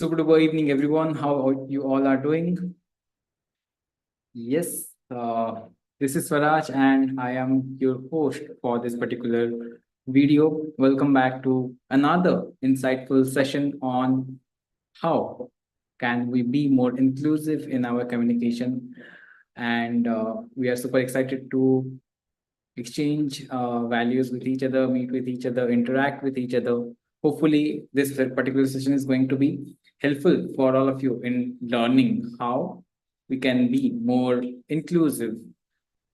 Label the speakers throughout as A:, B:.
A: Super duper evening, everyone. How you all are doing? Yes, this is Swaraj, and I am your host for this particular video. Welcome back to another insightful session on how can we be more inclusive in our communication. And we are super excited to exchange values with each other, meet with each other, interact with each other. Hopefully, this particular session is going to be helpful for all of you in learning how we can be more inclusive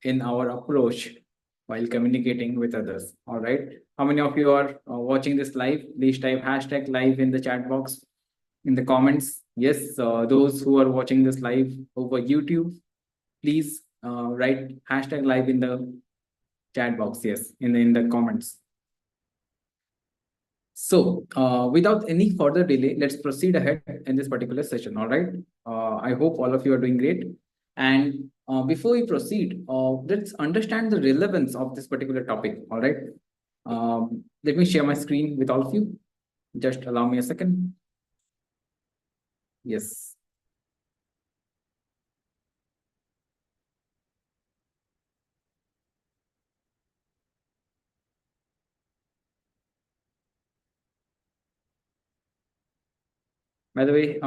A: in our approach while communicating with others. All right. How many of you are watching this live? Please type hashtag live in the chat box in the comments. Yes, those who are watching this live over YouTube, please write hashtag live in the chat box, yes, in the comments. So without any further delay, let's proceed ahead in this particular session. All right. I hope all of you are doing great. And before we proceed, let's understand the relevance of this particular topic. All right. Let me share my screen with all of you. Just allow me a second. Yes. By the way,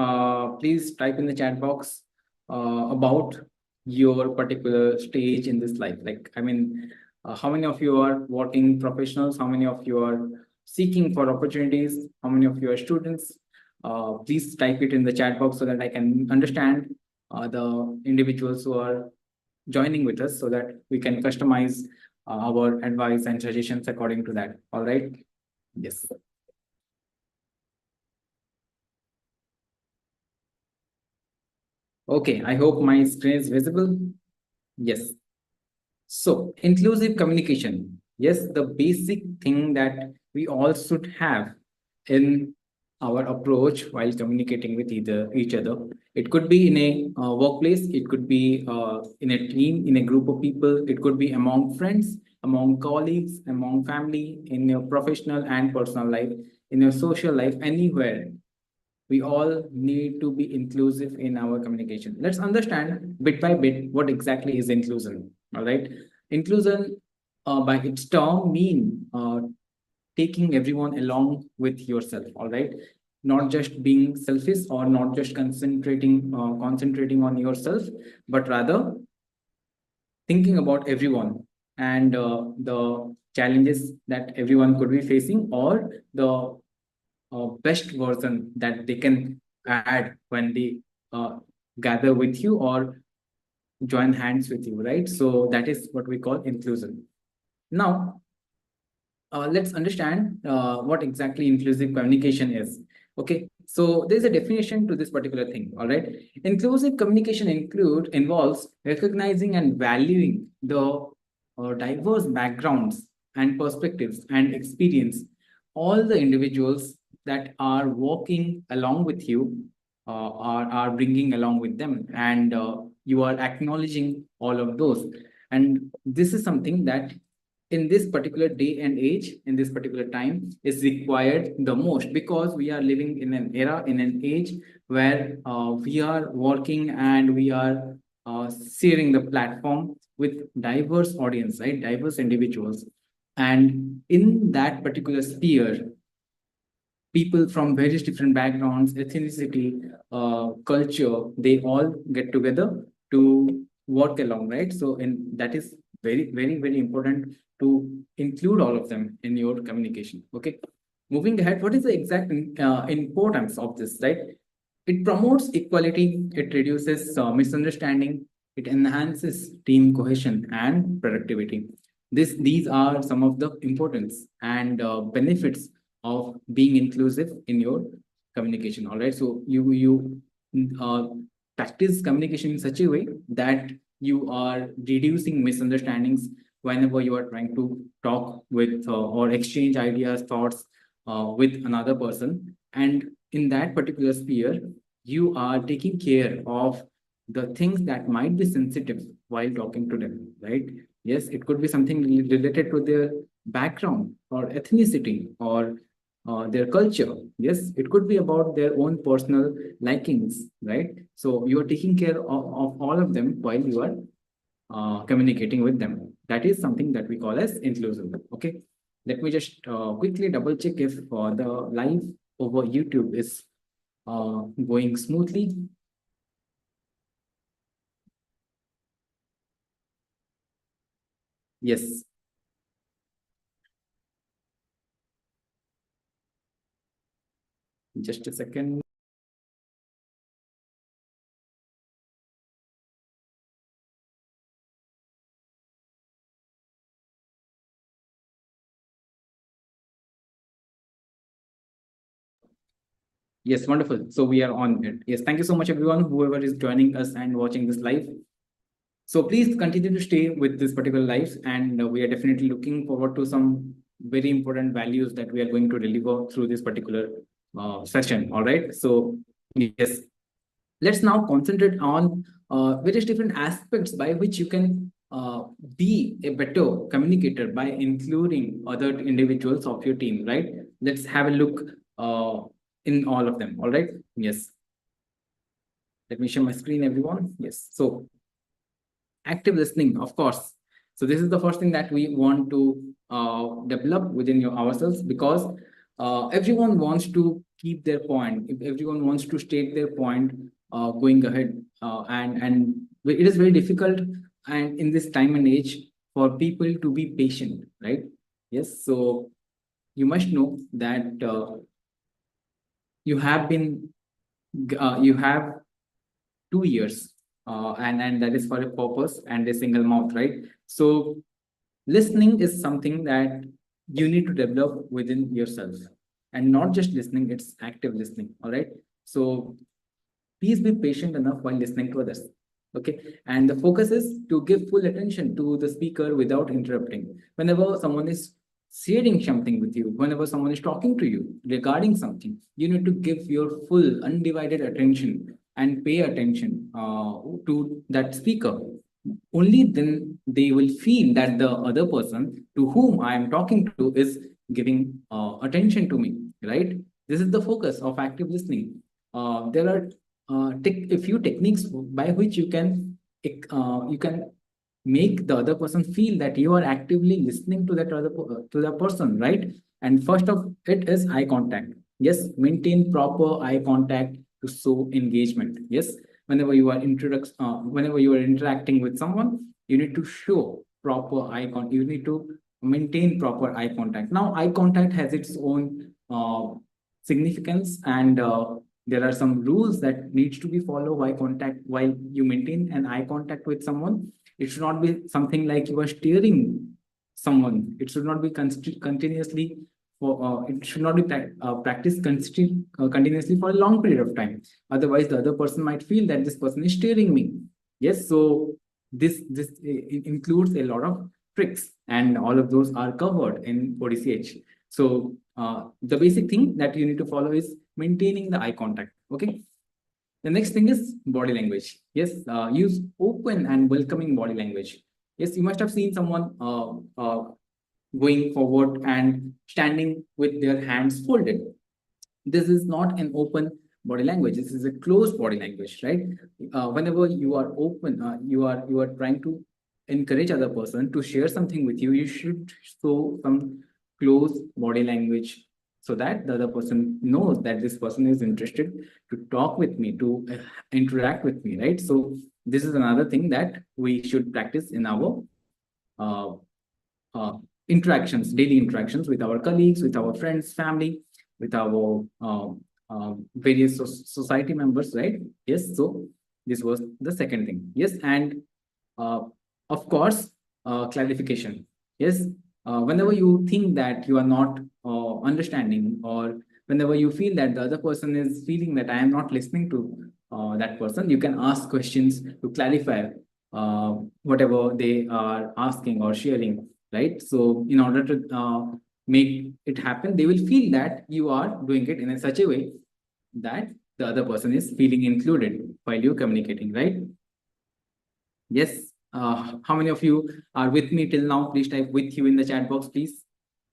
A: please type in the chat box about your particular stage in this life. Like, I mean, how many of you are working professionals? How many of you are seeking for opportunities? How many of you are students? Please type it in the chat box so that I can understand the individuals who are joining with us so that we can customize our advice and suggestions according to that. All right. Yes. Okay, I hope my screen is visible. Yes. So, inclusive communication. Yes, the basic thing that we all should have in our approach while communicating with either each other. It could be in a workplace, it could be in a team, in a group of people, it could be among friends, among colleagues, among family, in your professional and personal life, in your social life, anywhere. We all need to be inclusive in our communication. Let's understand bit by bit what exactly is inclusion. All right. Inclusion, by its term, mean taking everyone along with yourself. All right. Not just being selfish or not just concentrating on yourself, but rather thinking about everyone and the challenges that everyone could be facing or the best version that they can add when they uh, gather with you or join hands with you, right? So that is what we call inclusion. Now, let's understand what exactly inclusive communication is. Okay, so there's a definition to this particular thing. All right, inclusive communication involves recognizing and valuing the diverse backgrounds and perspectives and experience all the individuals that are walking along with you are bringing along with them, and you are acknowledging all of those. And this is something that in this particular day and age, in this particular time, is required the most, because we are living in an era, in an age where we are working and we are sharing the platform with diverse audience, right? Diverse individuals. And in that particular sphere, people from various different backgrounds, ethnicity, culture, they all get together to work along, right? So, and that is very, very, very important to include all of them in your communication. Okay. Moving ahead, what is the exact importance of this, right? It promotes equality, it reduces misunderstanding, it enhances team cohesion and productivity. These are some of the importance and benefits of being inclusive in your communication. All right. So you uh, practice communication in such a way that you are reducing misunderstandings whenever you are trying to talk with or exchange ideas, thoughts with another person. And in that particular sphere, you are taking care of the things that might be sensitive while talking to them, right? Yes, it could be something related to their background or ethnicity or their culture. Yes, it could be about their own personal likings, right? So you are taking care of all of them while you are communicating with them. That is something that we call as inclusive. Okay, let me just quickly double check if the live over YouTube is going smoothly. Yes. Just a second. Yes, wonderful. So we are on it. Yes, thank you so much, everyone, whoever is joining us and watching this live. So please continue to stay with this particular live, and we are definitely looking forward to some very important values that we are going to deliver through this particular session. All right. So yes, let's now concentrate on various different aspects by which you can be a better communicator by including other individuals of your team. Right. Let's have a look in all of them. All right. Yes. Let me share my screen, everyone. Yes. So active listening, of course. So this is the first thing that we want to develop within ourselves, because everyone wants to keep their point. If everyone wants to state their point going ahead, and it is very difficult, and in this time and age, for people to be patient, right? Yes. So you must know that you have been you have 2 years, and that is for a purpose and a single mouth, right? So listening is something that you need to develop within yourself, and not just listening, it's active listening. All right. So please be patient enough while listening to others. Okay. And the focus is to give full attention to the speaker without interrupting. Whenever someone is sharing something with you, whenever someone is talking to you regarding something, you need to give your full undivided attention and pay attention to that speaker. Only then they will feel that the other person to whom I am talking to is giving attention to me, right? This is the focus of active listening. There are a few techniques by which you can make the other person feel that you are actively listening to to the person, right? And first of it is eye contact. Yes, maintain proper eye contact to show engagement. Yes, whenever you are interacting with someone, you need to show proper eye contact. You need to maintain proper eye contact. Now, eye contact has its own significance, and there are some rules that needs to be followed while you maintain an eye contact with someone. It should not be something like you are steering someone. It should not be continuously it should not be practiced continuously for a long period of time. Otherwise, the other person might feel that this person is steering me. Yes, so this includes a lot of tricks, and all of those are covered in ODCH. So the basic thing that you need to follow is maintaining the eye contact. Okay. The next thing is body language. Yes, use open and welcoming body language. Yes, you must have seen someone going forward and standing with their hands folded. This is not an open body language. This is a closed body language, right? Whenever you are open, you are trying to encourage other person to share something with you. You should show some close body language, so that the other person knows that this person is interested to talk with me, to interact with me, right? So this is another thing that we should practice in our uh, uh, interactions, daily interactions with our colleagues, with our friends, family, with our various society members, right? Yes. So this was the second thing. Yes, and uh, of course, clarification. Yes, whenever you think that you are not understanding, or whenever you feel that the other person is feeling that I am not listening to that person, you can ask questions to clarify whatever they are asking or sharing, right? So in order to make it happen, they will feel that you are doing it in a such a way that the other person is feeling included while you're communicating, right? Yes. How many of you are with me till now? Please type with you in the chat box, please.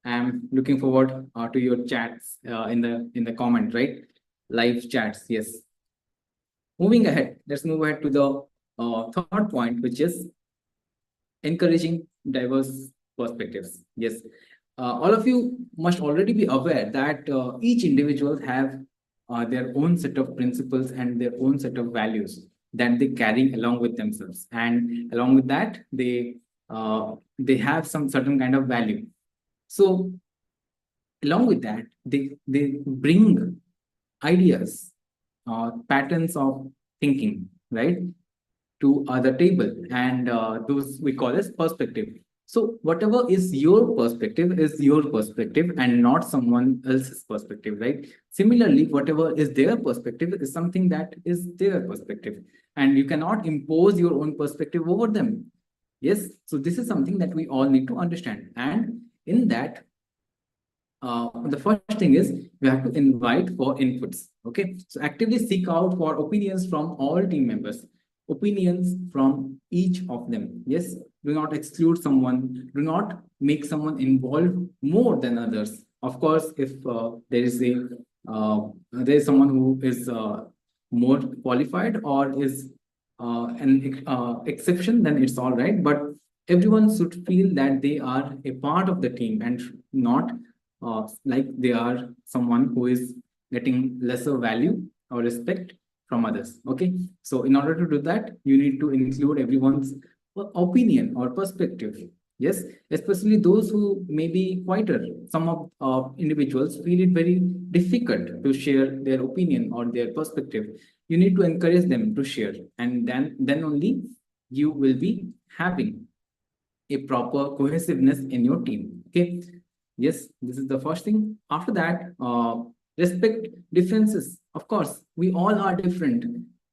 A: I'm looking forward to your chats in the comment, right? Live chats, yes. Moving ahead, let's move ahead to the third point, which is encouraging diverse perspectives. Yes, all of you must already be aware that each individual have their own set of principles and their own set of values that they carry along with themselves, and along with that, they have some certain kind of value. So along with that, they bring ideas, patterns of thinking, right, to the table, and those we call as perspective. So whatever is your perspective and not someone else's perspective, right? Similarly, whatever is their perspective is something that is their perspective, and you cannot impose your own perspective over them. Yes, so this is something that we all need to understand, and in that, the first thing is we have to invite for inputs. Okay, so actively seek out for opinions from all team members, opinions from each of them. Yes, do not exclude someone, do not make someone involved more than others. Of course, if there is someone who is more qualified or is an exception, then it's all right. But everyone should feel that they are a part of the team and not like they are someone who is getting lesser value or respect from others. Okay, so in order to do that, you need to include everyone's opinion or perspective. Yes, especially those who may be quieter. Some of individuals feel it very difficult to share their opinion or their perspective. You need to encourage them to share, and then only you will be having a proper cohesiveness in your team. Okay, yes, this is the first thing. After that, respect differences. Of course, we all are different.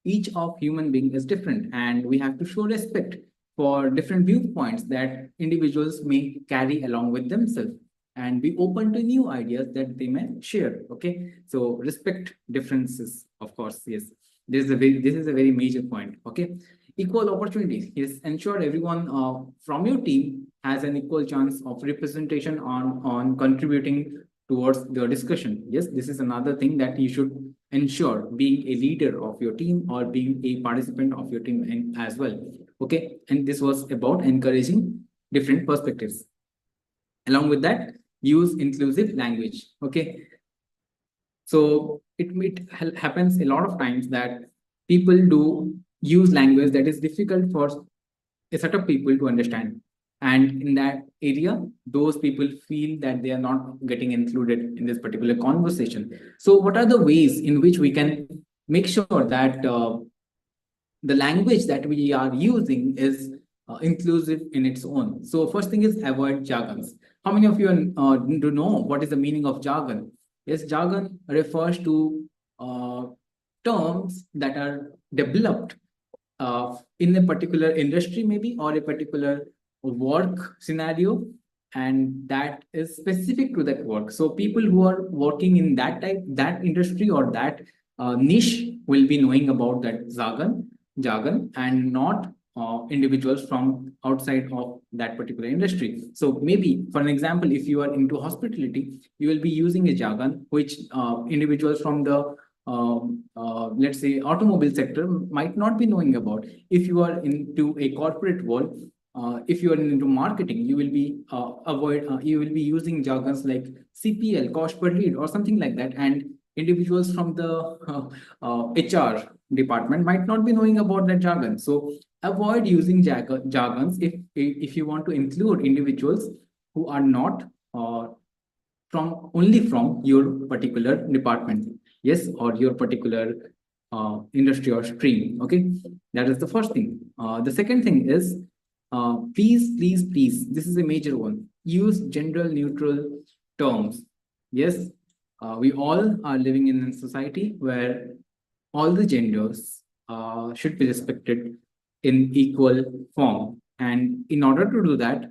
A: Each of human being is different, and we have to show respect for different viewpoints that individuals may carry along with themselves, and be open to new ideas that they may share. Okay, so respect differences. Of course, yes, this is a very major point. Okay, equal opportunities. Yes, ensure everyone from your team has an equal chance of representation on contributing towards the discussion. Yes, this is another thing that you should ensure, being a leader of your team or being a participant of your team as well. Okay, and this was about encouraging different perspectives. Along with that, use inclusive language. Okay, so it happens a lot of times that people do use language that is difficult for a set of people to understand. And in that area, those people feel that they are not getting included in this particular conversation. So, what are the ways in which we can make sure that the language that we are using is inclusive in its own? So, first thing is avoid jargons. How many of you do know what is the meaning of jargon? Yes, jargon refers to terms that are developed in a particular industry, maybe, or a particular work scenario, and that is specific to that work. So people who are working in that industry or that niche will be knowing about that jargon, and not individuals from outside of that particular industry. So maybe, for an example, if you are into hospitality, you will be using a jargon which individuals from the let's say automobile sector might not be knowing about. If you are into a corporate world, if you are into marketing, you will be you will be using jargons like CPL, cost per lead, or something like that, and individuals from the HR department might not be knowing about that jargon. So avoid using jargons if you want to include individuals who are not from only from your particular department, yes, or your particular industry or stream. Okay, that is the first thing. The second thing is please, this is a major one, use gender neutral terms. Yes, we all are living in a society where all the genders should be respected in equal form, and in order to do that,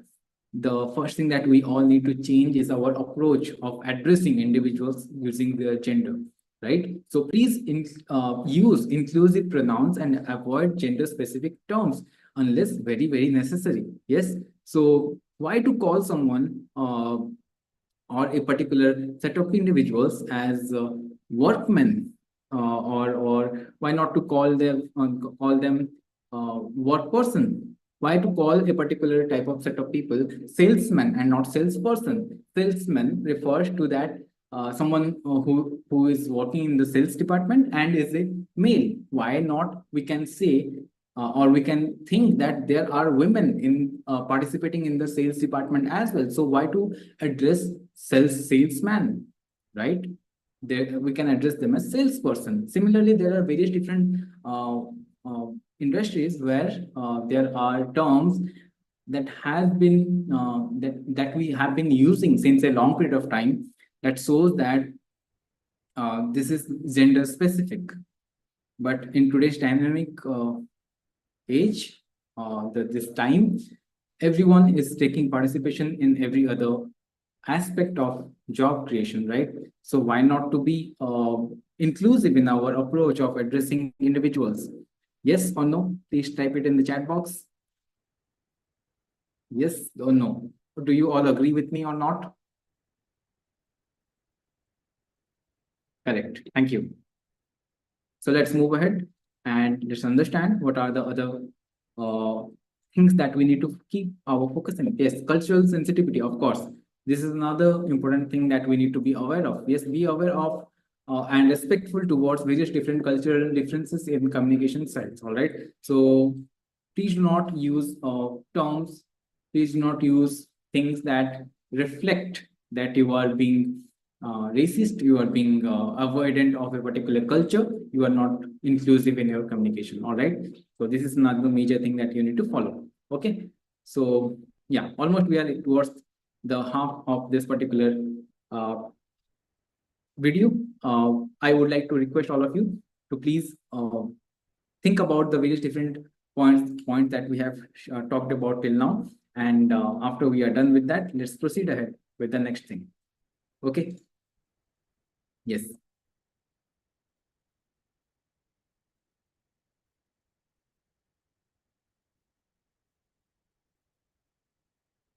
A: the first thing that we all need to change is our approach of addressing individuals using their gender, right? So please use inclusive pronouns and avoid gender specific terms unless very necessary. Yes, so why to call someone or a particular set of individuals as workmen, or why not to call them work person? Why to call a particular type of set of people salesman and not salesperson? Salesman refers to that someone who is working in the sales department and is a male. Why not? We can say or we can think that there are women in participating in the sales department as well. So why to address salesman, right? There we can address them as salesperson. Similarly, there are various different uh, industries where there are terms that has been that we have been using since a long period of time, that shows that this is gender specific. But in today's dynamic age, this time, everyone is taking participation in every other aspect of job creation, right? So why not to be inclusive in our approach of addressing individuals? Yes or no? Please type it in the chat box. Yes or no? Do you all agree with me or not? Correct. Thank you. So let's move ahead and let's understand what are the other things that we need to keep our focus in. Yes, cultural sensitivity, of course. This is another important thing that we need to be aware of. Yes, be aware of and respectful towards various different cultural differences in communication styles. All right. So please do not use terms. Please do not use things that reflect that you are being racist, you are being avoidant of a particular culture, you are not inclusive in your communication. All right. So this is another major thing that you need to follow. Okay. So yeah, almost we are towards the half of this particular video. I would like to request all of you to please think about the various different points that we have talked about till now. And after we are done with that, let's proceed ahead with the next thing. Okay. Yes.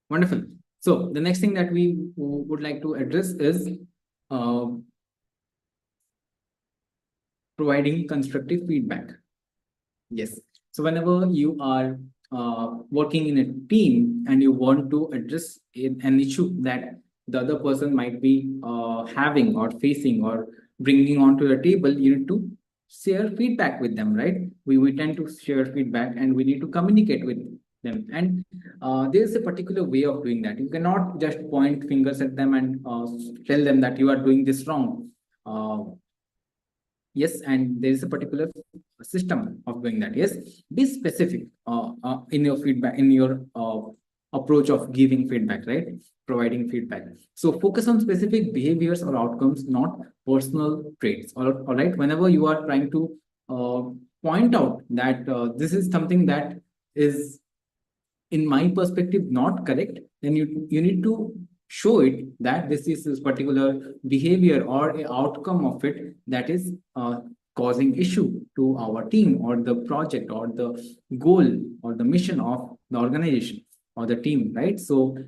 A: Wonderful. So the next thing that we would like to address is uh, providing constructive feedback. Yes. So whenever you are working in a team and you want to address an issue that the other person might be having or facing or bringing onto the table, you need to share feedback with them, right? We tend to share feedback and we need to communicate with them. And there's a particular way of doing that. You cannot just point fingers at them and tell them that you are doing this wrong. Yes, and there is a particular system of doing that. Yes, be specific in your feedback, in your approach of giving feedback, right? Providing feedback. So focus on specific behaviors or outcomes, not personal traits. All right. Whenever you are trying to point out that this is something that is, in my perspective, not correct, then you need to show it that this is this particular behavior or a outcome of it that is causing issue to our team or the project or the goal or the mission of the organization or the team, right? So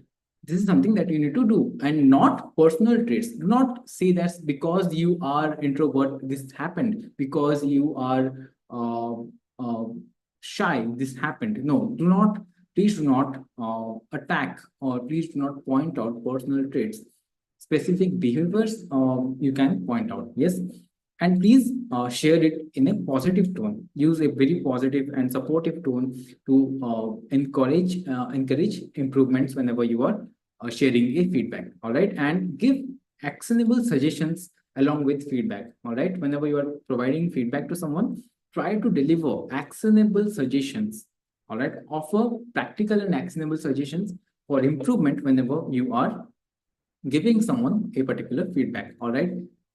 A: this is something that you need to do, and not personal traits. Do not say that because you are introvert this happened, because you are uh, shy this happened. No, do not, please do not attack, or please do not point out personal traits. Specific behaviors you can point out. Yes. And please share it in a positive tone. Use a very positive and supportive tone to encourage improvements whenever you are sharing a feedback. All right. And give actionable suggestions along with feedback. All right. Whenever you are providing feedback to someone, try to deliver actionable suggestions. All right. Offer practical and actionable suggestions for improvement whenever you are giving someone a particular feedback. All right.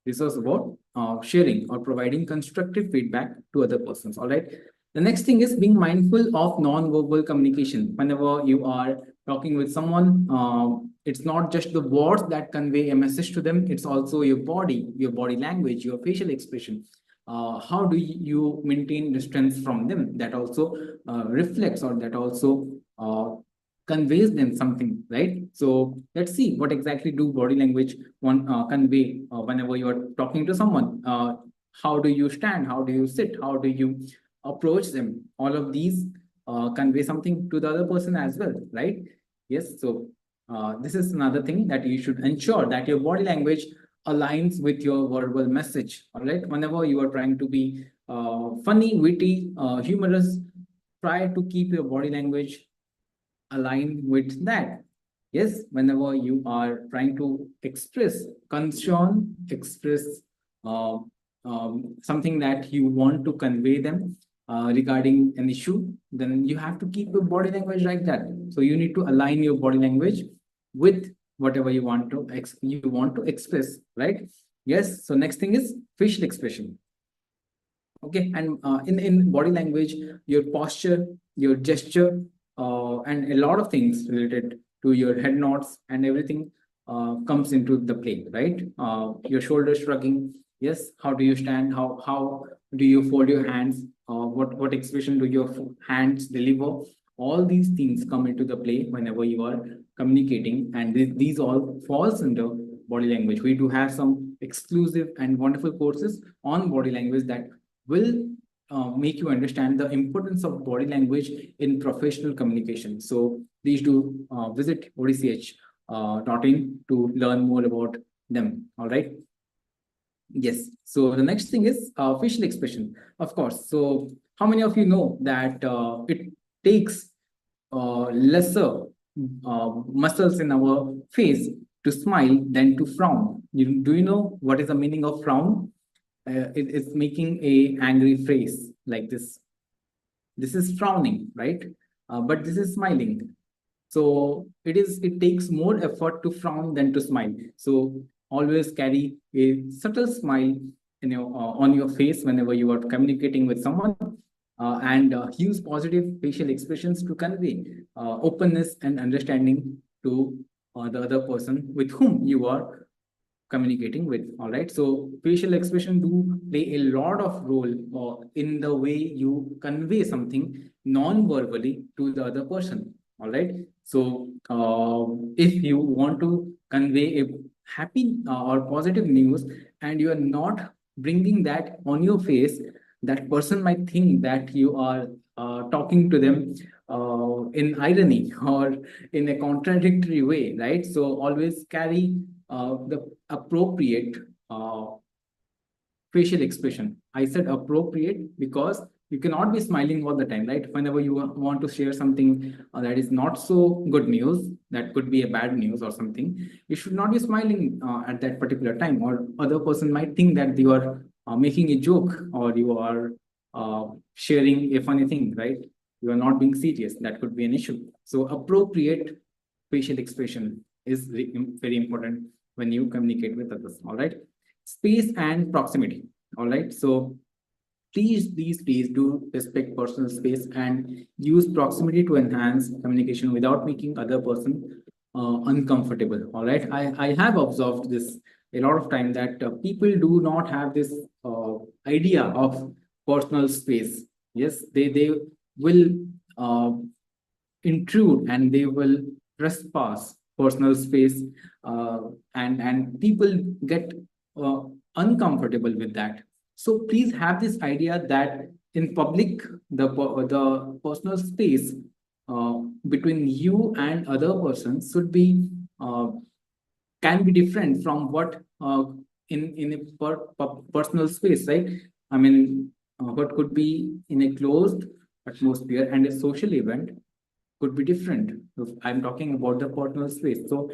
A: This was about sharing or providing constructive feedback to other persons. All right. The next thing is being mindful of non-verbal communication. Whenever you are talking with someone, it's not just the words that convey a message to them, it's also your body language, your facial expression. How do you maintain distance from them? That also reflects, or that also conveys them something, right? So let's see what exactly do body language convey whenever you are talking to someone. How do you stand? How do you sit? How do you approach them? All of these convey something to the other person as well, right? Yes. So this is another thing that you should ensure that your body language aligns with your verbal message. All right. Whenever you are trying to be funny, witty, humorous, try to keep your body language aligned with that. Yes, whenever you are trying to express concern, express uh, something that you want to convey them regarding an issue, then you have to keep your body language like that. So you need to align your body language with whatever you want to express, right? Yes. So next thing is facial expression. Okay, and in body language, your posture, your gesture, and a lot of things related to your head nods and everything comes into the play, right? Your shoulders shrugging. Yes, how do you stand? How do you fold your hands? What expression do your hands deliver? All these things come into the play whenever you are communicating, and these all falls under body language. We do have some exclusive and wonderful courses on body language that will make you understand the importance of body language in professional communication. So please do visit odch.in to learn more about them. All right. Yes. So the next thing is facial expression, of course. So how many of you know that it takes lesser muscles in our face to smile than to frown? Do you know what is the meaning of frown? It's making a angry face like this. This is frowning, right? But this is smiling. So it takes more effort to frown than to smile. So always carry a subtle smile on your face whenever you are communicating with someone, and use positive facial expressions to convey openness and understanding to the other person with whom you are communicating with. All right, so facial expression do play a lot of role in the way you convey something non-verbally to the other person. All right, so if you want to convey a happy or positive news and you are not bringing that on your face, that person might think that you are talking to them in irony or in a contradictory way, right? So always carry the appropriate facial expression. I said appropriate because you cannot be smiling all the time, right? Whenever you want to share something that is not so good news, that could be a bad news or something, you should not be smiling at that particular time, or other person might think that you are making a joke or you are sharing a funny thing, right? You are not being serious. That could be an issue. So appropriate facial expression is very important when you communicate with others. All right. Space and proximity. All right. So please do respect personal space and use proximity to enhance communication without making other person uncomfortable. All right. I have observed this a lot of time that people do not have this idea of personal space. Yes, they will uh, intrude and they will trespass personal space, and people get uh, uncomfortable with that. So please have this idea that in public, the personal space between you and other persons should be can be different from what in a personal space, right? I mean, what could be in a closed atmosphere and a social event could be different. So I'm talking about the personal space. So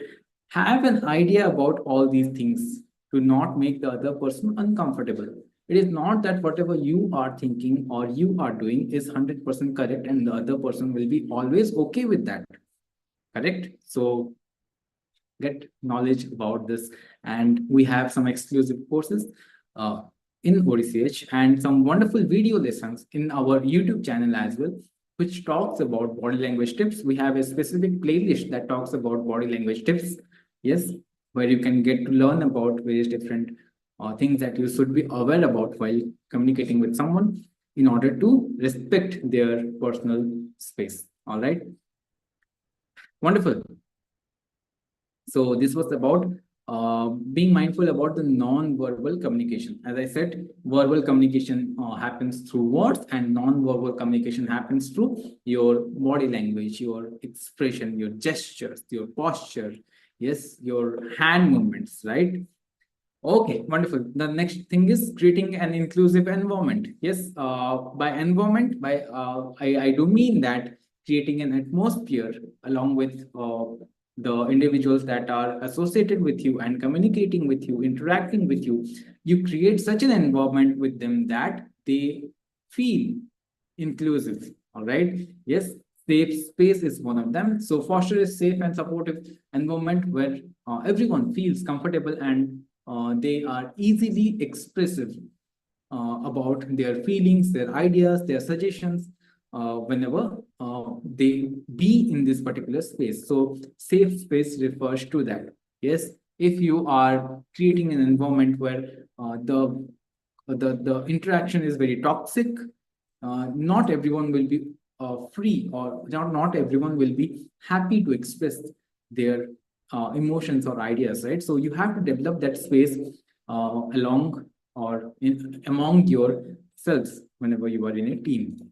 A: have an idea about all these things to not make the other person uncomfortable. It is not that whatever you are thinking or you are doing is 100% correct and the other person will be always okay with that. Correct? So get knowledge about this. And we have some exclusive courses uh, in ODCH and some wonderful video lessons in our YouTube channel as well, which talks about body language tips. We have a specific playlist that talks about body language tips. Yes, where you can get to learn about various different things that you should be aware about while communicating with someone in order to respect their personal space. All right. Wonderful. So this was about being mindful about the non-verbal communication. As I said, verbal communication happens through words, and non-verbal communication happens through your body language, your expression, your gestures, your posture, yes, your hand movements, right? Okay, wonderful. The next thing is creating an inclusive environment. Yes, by environment, I do mean that creating an atmosphere along with the individuals that are associated with you and communicating with you, interacting with you. You create such an environment with them that they feel inclusive. All right. Yes, safe space is one of them. So foster a safe and supportive environment where everyone feels comfortable and they are easily expressive about their feelings, their ideas, their suggestions whenever they be in this particular space. So safe space refers to that. Yes, if you are creating an environment where the interaction is very toxic, not everyone will be free, or not everyone will be happy to express their emotions or ideas, right? So you have to develop that space along or among yourselves whenever you are in a team.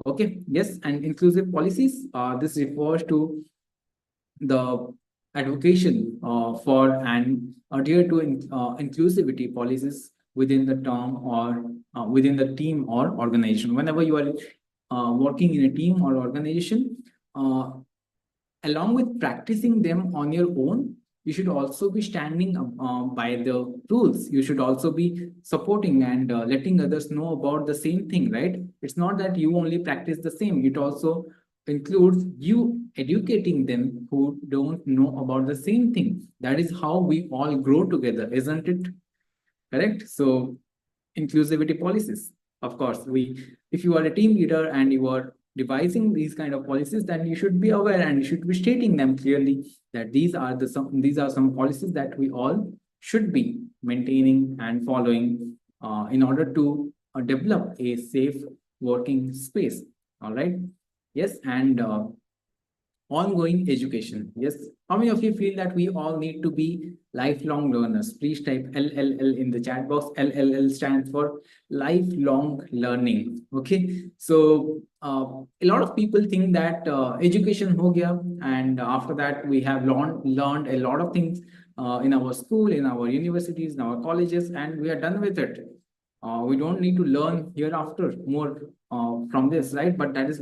A: Okay, yes, and inclusive policies. This refers to the advocation for and adhere to inclusivity policies within the term or within the team or organization. Whenever you are working in a team or organization, uh, along with practicing them on your own, you should also be standing by the rules. You should also be supporting and letting others know about the same thing, right? It's not that you only practice the same, it also includes you educating them who don't know about the same thing. That is how we all grow together, isn't it? Correct? So inclusivity policies, of course, if you are a team leader and you are devising these kind of policies, then you should be aware and you should be stating them clearly that these are some policies that we all should be maintaining and following in order to develop a safe working space. All right. Yes, and ongoing education. Yes. How many of you feel that we all need to be lifelong learners? Please type LLL in the chat box. LLL stands for lifelong learning. Okay. So a lot of people think that education ho gaya, and after that we have learned a lot of things in our school, in our universities, in our colleges, and we are done with it. We don't need to learn hereafter more from this, right? But that is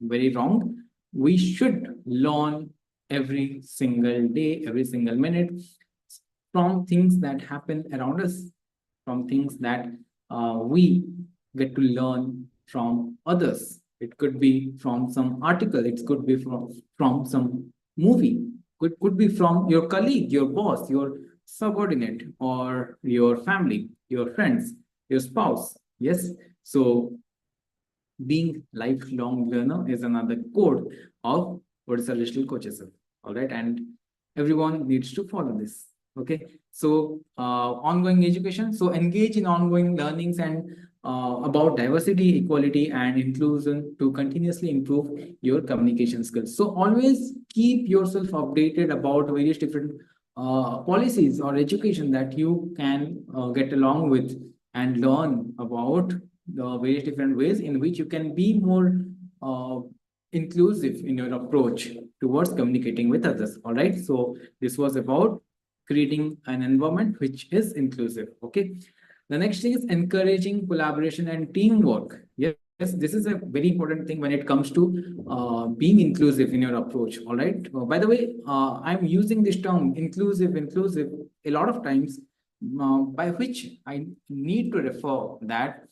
A: very wrong. We should learn every single day, every single minute from things that happen around us, from things that we get to learn from others. It could be from some article, it could be from some movie, could be from your colleague, your boss, your subordinate, or your family, your friends, your spouse. Yes. So being lifelong learner is another code of Odisha Digital Coaches. All right, and everyone needs to follow this. Okay, so ongoing education. So engage in ongoing learnings and about diversity, equality, and inclusion to continuously improve your communication skills. So always keep yourself updated about various different policies or education that you can get along with and learn about the various different ways in which you can be more inclusive in your approach towards communicating with others. All right. So this was about creating an environment which is inclusive. Okay. The next thing is encouraging collaboration and teamwork. Yes, this is a very important thing when it comes to being inclusive in your approach. All right. By the way, I'm using this term inclusive a lot of times, by which I need to refer that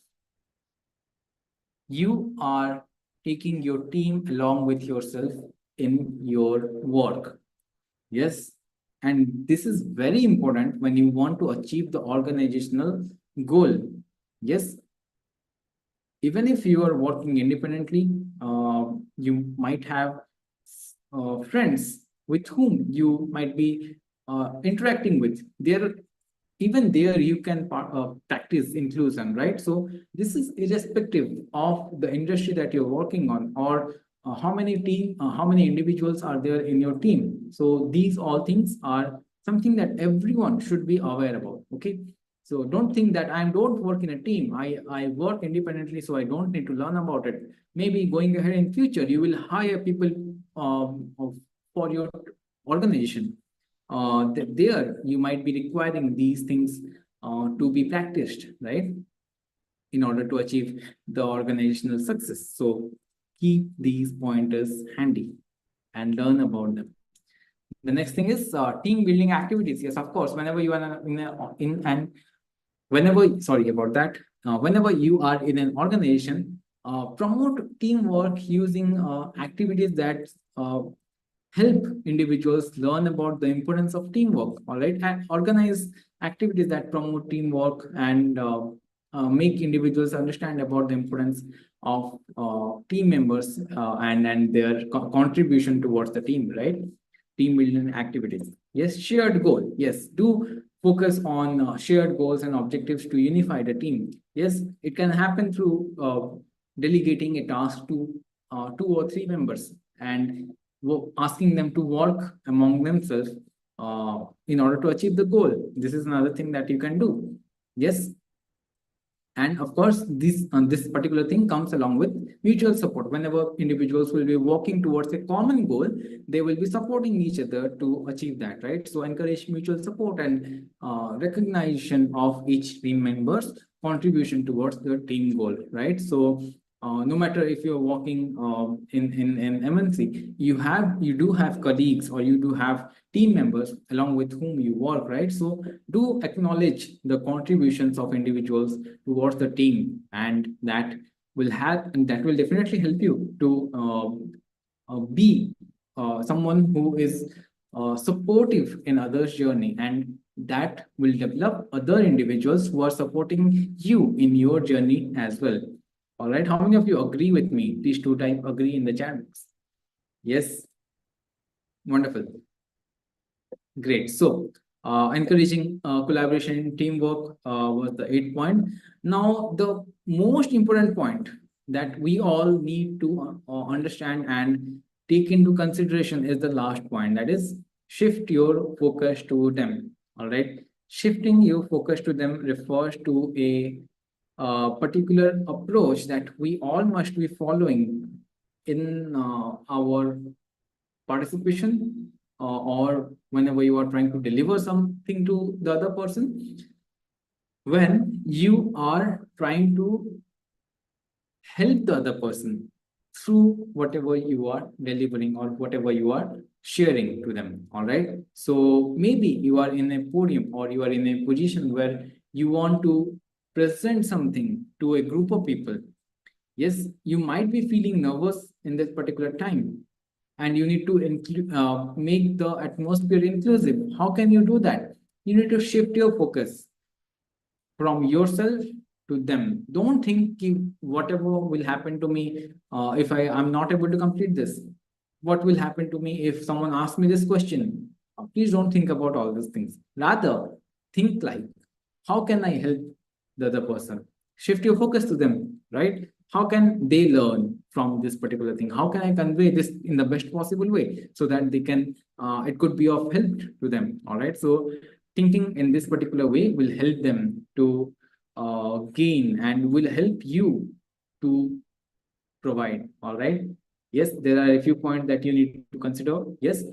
A: you are taking your team along with yourself in your work. Yes. And this is very important when you want to achieve the organizational goal. Yes. Even if you are working independently, you might have friends with whom you might be interacting with. There even there you can practice inclusion, right? So this is irrespective of the industry that you're working on or how many individuals are there in your team. So these all things are something that everyone should be aware about. Okay. So don't think that I don't work in a team. I work independently, so I don't need to learn about it. Maybe going ahead in future, you will hire people for your organization. There you might be requiring these things to be practiced, right? In order to achieve the organizational success. So keep these pointers handy and learn about them. The next thing is team building activities. Yes, of course. Whenever you are sorry about that. Whenever you are in an organization, promote teamwork using activities that help individuals learn about the importance of teamwork. All right, and organize activities that promote teamwork and make individuals understand about the importance of team members and their contribution towards the team. Right, team building activities. Yes, shared goal. Yes, do focus on shared goals and objectives to unify the team. Yes, it can happen through delegating a task to 2 or 3 members and asking them to work among themselves in order to achieve the goal. This is another thing that you can do. Yes. And of course, this particular thing comes along with mutual support. Whenever individuals will be working towards a common goal, they will be supporting each other to achieve that, right? So encourage mutual support and recognition of each team member's contribution towards the team goal, right? So no matter if you're working in MNC, you do have colleagues or you do have team members along with whom you work, right? So do acknowledge the contributions of individuals towards the team, and that will definitely help you to be someone who is supportive in others' journey, and that will develop other individuals who are supporting you in your journey as well. All right, how many of you agree with me? Please do type agree in the chat box. Yes, wonderful. Great. So encouraging collaboration, teamwork was the 8th point. Now, the most important point that we all need to understand and take into consideration is the last point, that is shift your focus to them. All right. Shifting your focus to them refers to a particular approach that we all must be following in our participation or whenever you are trying to deliver something to the other person, when you are trying to help the other person through whatever you are delivering or whatever you are sharing to them. All right. So maybe you are in a podium or you are in a position where you want to present something to a group of people. Yes, you might be feeling nervous in this particular time, and you need to make the atmosphere inclusive. How can you do that? You need to shift your focus from yourself to them. Don't think whatever will happen to me if I'm not able to complete this. What will happen to me if someone asks me this question? Please don't think about all these things. Rather, think like, how can I help the other person? Shift your focus to them, right? How can they learn from this particular thing? How can I convey this in the best possible way so that they can, it could be of help to them, all right? So thinking in this particular way will help them to gain and will help you to provide, all right? Yes, there are a few points that you need to consider. Yes,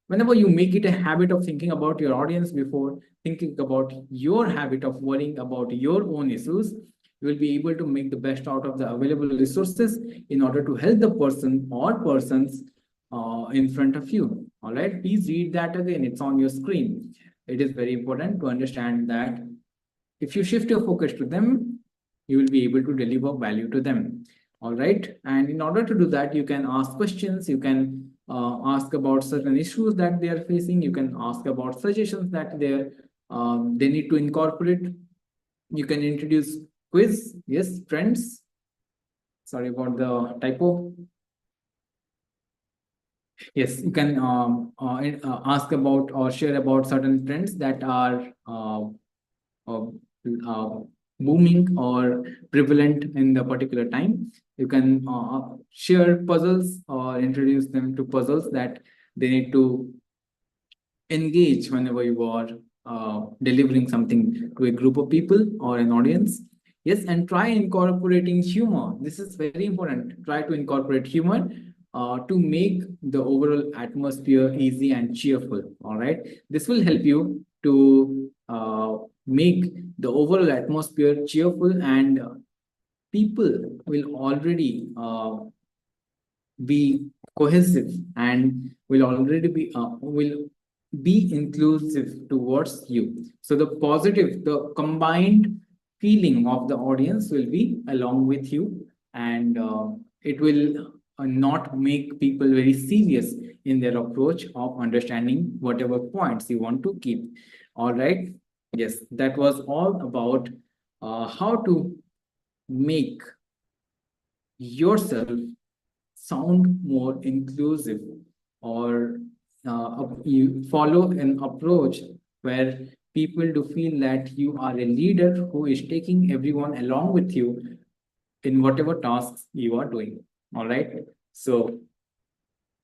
A: whenever you make it a habit of thinking about your audience before thinking about your habit of worrying about your own issues, you will be able to make the best out of the available resources in order to help the person or persons in front of you. All right, please read that again. It's on your screen. It is very important to understand that if you shift your focus to them, you will be able to deliver value to them. All right. And in order to do that, you can ask questions. You can ask about certain issues that they are facing. You can ask about suggestions that they need to incorporate. You can introduce quiz. Yes, friends. Sorry about the typo. Yes, you can ask about or share about certain trends that are uh, booming or prevalent in the particular time. You can share puzzles or introduce them to puzzles that they need to engage whenever you are delivering something to a group of people or an audience. Yes, and try incorporating humor. This is very important. Try to incorporate humor to make the overall atmosphere easy and cheerful. All right, this will help you to make the overall atmosphere cheerful, and people will already be cohesive and will be inclusive towards you. So the combined feeling of the audience will be along with you, and it will not make people very serious in their approach of understanding whatever points you want to keep. All right. Yes, that was all about how to make yourself sound more inclusive, or you follow an approach where people do feel that you are a leader who is taking everyone along with you in whatever tasks you are doing. All right. So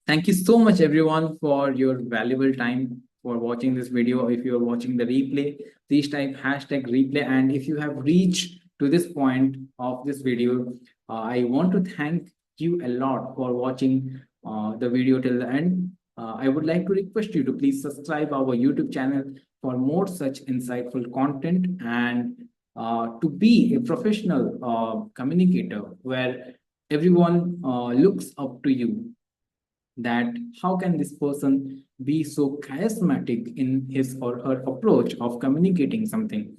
A: thank you so much, everyone, for your valuable time for watching this video. If you are watching the replay, please type hashtag replay. And if you have reached to this point of this video, I want to thank you a lot for watching the video till the end. I would like to request you to please subscribe our YouTube channel for more such insightful content, and to be a professional communicator where everyone looks up to you, that how can this person be so charismatic in his or her approach of communicating something,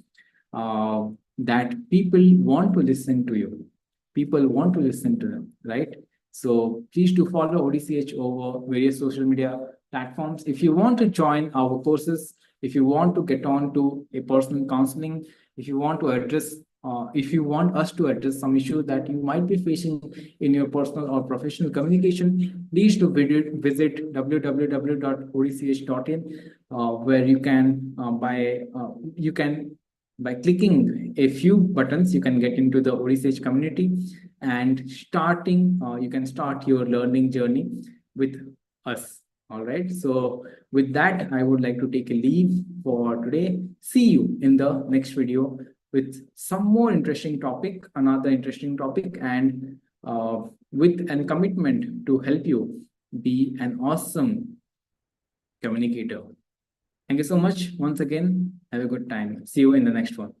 A: that people want to listen to you, people want to listen to them, right? So please do follow ODCH over various social media platforms. If you want to join our courses, if you want to get on to a personal counseling, if you want to address if you want us to address some issue that you might be facing in your personal or professional communication, please do visit www.odch.in, where you can by clicking a few buttons, you can get into the ODCH community, and you can start your learning journey with us. All right. So with that, I would like to take a leave for today. See you in the next video with some more interesting topic, another interesting topic, and with a commitment to help you be an awesome communicator. Thank you so much once again. Have a good time. See you in the next one.